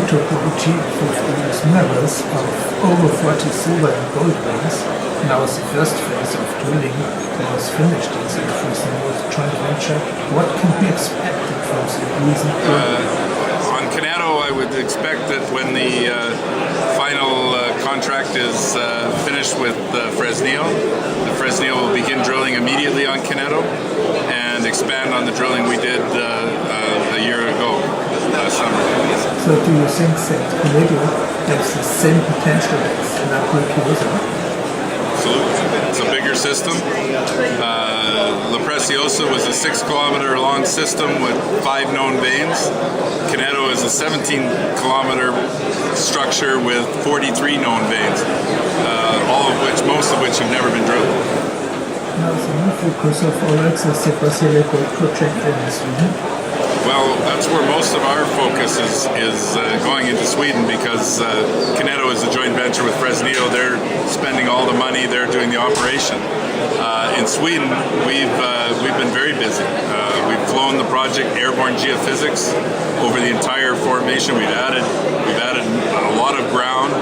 total boutique with Orex Minerals of over 40 silver and gold veins. Now as the first phase of drilling was finished in the Fresnillo joint venture, what can be expected from the recent on Coneto, I would expect that when the final contract is finished with Fresnillo, the Fresnillo will begin drilling immediately on Coneto and expand on the drilling we did a year ago, last summer. So do you think that Coneto has the same potential as Presious? Absolutely. It's a bigger system. Presious was a 6-kilometer long system with 5 known veins. Coneto is a 17-kilometer structure with 43 known veins, most of which have never been drilled. Now the new focus of Orex is the Barsele Gold-Projekt in Sweden. Well, that's where most of our focus is going into Sweden, because Coneto is a joint venture with Fresnillo. They're spending all the money, they're doing the operation. In Sweden, we've been very busy. We've flown the project airborne geophysics over the entire formation. We've added a lot of ground.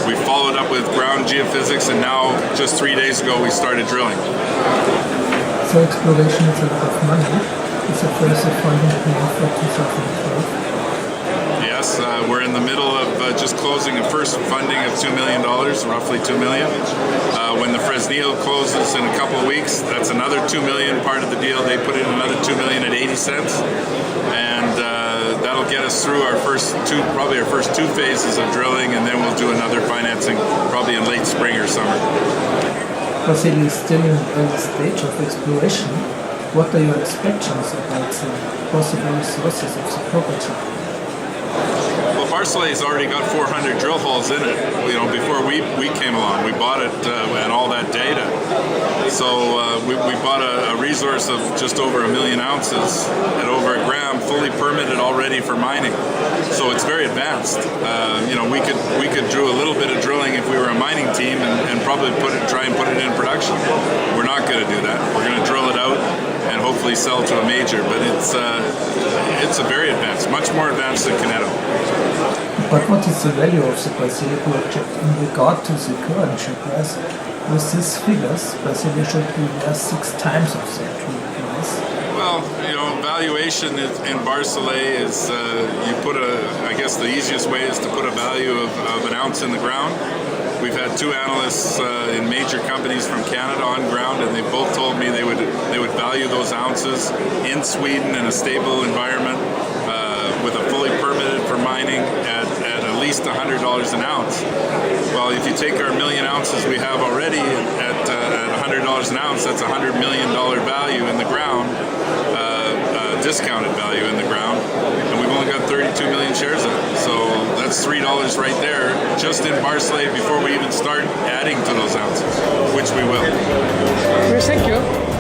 We followed up with ground geophysics, and now just 3 days ago we started drilling. So exploration is a lot of money. It's a first funding plan for 2012. Yes, we're in the middle of just closing a first funding of $2 million, roughly $2 million. When the Fresnillo closes in a couple of weeks, that's another $2 million part of the deal. They put in another $2 million at 80 cents, and that'll get us through our first two phases of drilling, and then we'll do another financing probably in late spring or summer. Barsele is still in the early stage of exploration. What are your expectations about the possible resources of the property? Well, Barsele has already got 400 drill holes in it. You know, before we came along, we bought it and all that data. So we bought a resource of just over 1 million ounces at over a gram, fully permitted already for mining. So it's very advanced. You know, we could do a little bit of drilling if we were a mining team and probably try and put it in production. We're not going to do that. We're going to drill it out and hopefully sell to a major, but it's a very advanced, much more advanced than Coneto. But what is the value of the Barsele project in regard to the current share price? With these figures, Barsele should be worth 6 times of the actual price. Well, you know, valuation in Barsele is I guess the easiest way is to put a value of an ounce in the ground. We've had 2 analysts in major companies from Canada on ground, and they both told me they would value those ounces in Sweden in a stable environment with a fully permitted for mining at least $100 an ounce. Well, if you take our 1 million ounces we have already at $100 an ounce, that's $100 million value in the ground, discounted value in the ground, and we've only got 32 million shares of it. So that's $3 right there, just in Barsele, before we even start adding to those ounces, which we will. Thank you.